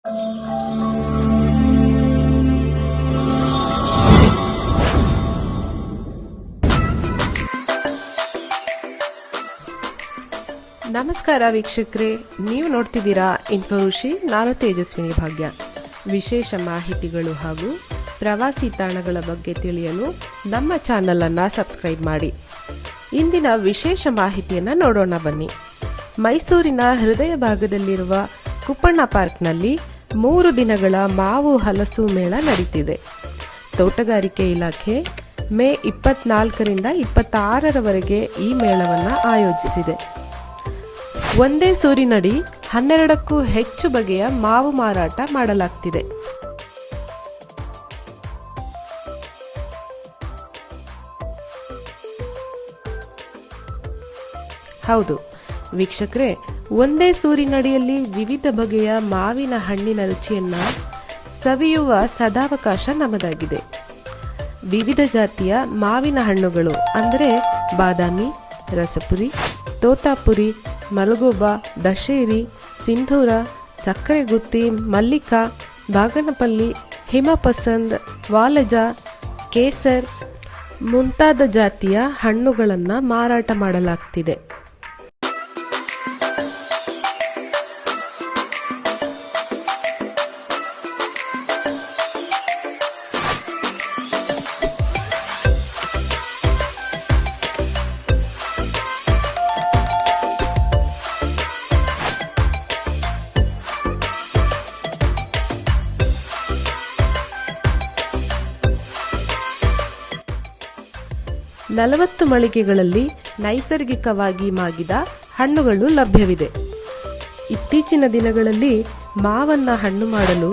ನಮಸ್ಕಾರ ವೀಕ್ಷಕರೇ, ನೀವು ನೋಡ್ತಿದ್ದೀರಾ ಇನ್ಫೋಋಷಿ. ನಾನು ತೇಜಸ್ವಿನಿ ಭಾಗ್ಯ. ವಿಶೇಷ ಮಾಹಿತಿಗಳು ಹಾಗೂ ಪ್ರವಾಸಿ ತಾಣಗಳ ಬಗ್ಗೆ ತಿಳಿಯಲು ನಮ್ಮ ಚಾನೆಲ್ ಅನ್ನು ಸಬ್ಸ್ಕ್ರೈಬ್ ಮಾಡಿ. ಇಂದಿನ ವಿಶೇಷ ಮಾಹಿತಿಯನ್ನು ನೋಡೋಣ ಬನ್ನಿ. ಮೈಸೂರಿನ ಹೃದಯ ಭಾಗದಲ್ಲಿರುವ ಕುಪ್ಪಣ್ಣ ಪಾರ್ಕ್ನಲ್ಲಿ 3 ದಿನಗಳ ಮಾವು ಹಲಸು ಮೇಳ ನಡೀತಿದೆ. ತೋಟಗಾರಿಕೆ ಇಲಾಖೆ ಮೇ 24ರಿಂದ 26ರವರೆಗೆ ಈ ಮೇಳವನ್ನು ಆಯೋಜಿಸಿದೆ. ಒಂದೇ ಸೂರಿನಡಿ 12ಕ್ಕೂ ಹೆಚ್ಚು ಬಗೆಯ ಮಾವು ಮಾರಾಟ ಮಾಡಲಾಗ್ತಿದೆ. ಹೌದು ವೀಕ್ಷಕರೇ, ಒಂದೇ ಸೂರಿನಡಿಯಲ್ಲಿ ವಿವಿಧ ಬಗೆಯ ಮಾವಿನ ಹಣ್ಣಿನ ರುಚಿಯನ್ನ ಸವಿಯುವ ಸದಾವಕಾಶ ನಮ್ಮದಾಗಿದೆ. ವಿವಿಧ ಜಾತಿಯ ಮಾವಿನ ಹಣ್ಣುಗಳು ಅಂದರೆ ಬಾದಾಮಿ, ರಸಪುರಿ, ತೋತಾಪುರಿ, ಮಲಗೋಬಾ, ದಶೇರಿ, ಸಿಂಧೂರ, ಸಕ್ಕರೆಗುತ್ತಿ, ಮಲ್ಲಿಕಾ, ಬಾಗನಪಲ್ಲಿ, ಹಿಮಪಸಂದ್, ವಾಲಜ, ಕೇಸರ್ ಮುಂತಾದ ಜಾತಿಯ ಹಣ್ಣುಗಳನ್ನು ಮಾರಾಟ ಮಾಡಲಾಗ್ತಿದೆ. ನಲವತ್ತು ಮಳಿಗೆಗಳಲ್ಲಿ ನೈಸರ್ಗಿಕವಾಗಿ ಮಾಗಿದ ಹಣ್ಣುಗಳು ಲಭ್ಯವಿದೆ. ಇತ್ತೀಚಿನ ದಿನಗಳಲ್ಲಿ ಮಾವನ್ನ ಹಣ್ಣು ಮಾಡಲು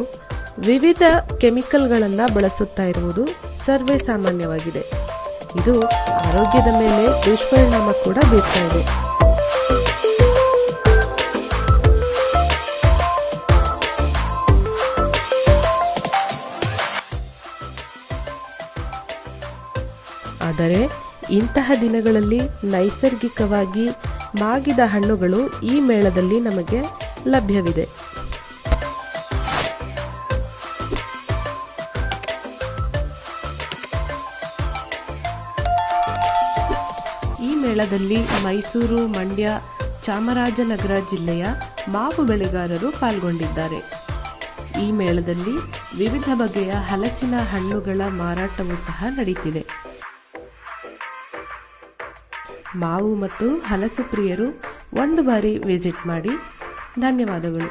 ವಿವಿಧ ಕೆಮಿಕಲ್ಗಳನ್ನು ಬಳಸುತ್ತಾ ಇರುವುದು ಸರ್ವೇ ಸಾಮಾನ್ಯವಾಗಿದೆ. ಇದು ಆರೋಗ್ಯದ ಮೇಲೆ ದುಷ್ಪರಿಣಾಮ ಕೂಡ ಬೀರ್ತಾ ಇದೆ. ಆದರೆ ಇಂತಹ ದಿನಗಳಲ್ಲಿ ನೈಸರ್ಗಿಕವಾಗಿ ಮಾಗಿದ ಹಣ್ಣುಗಳು ಈ ಮೇಳದಲ್ಲಿ ನಮಗೆ ಲಭ್ಯವಿದೆ. ಈ ಮೇಳದಲ್ಲಿ ಮೈಸೂರು, ಮಂಡ್ಯ, ಚಾಮರಾಜನಗರ ಜಿಲ್ಲೆಯ ಮಾವು ಬೆಳೆಗಾರರು ಪಾಲ್ಗೊಂಡಿದ್ದಾರೆ. ಈ ಮೇಳದಲ್ಲಿ ವಿವಿಧ ಬಗೆಯ ಹಲಸಿನ ಹಣ್ಣುಗಳ ಮಾರಾಟವೂ ಸಹ ನಡೀತಿದೆ. ಮಾವು ಮತ್ತು ಹಲಸು ಪ್ರಿಯರು ಒಂದು ಬಾರಿ ವಿಸಿಟ್ ಮಾಡಿ. ಧನ್ಯವಾದಗಳು.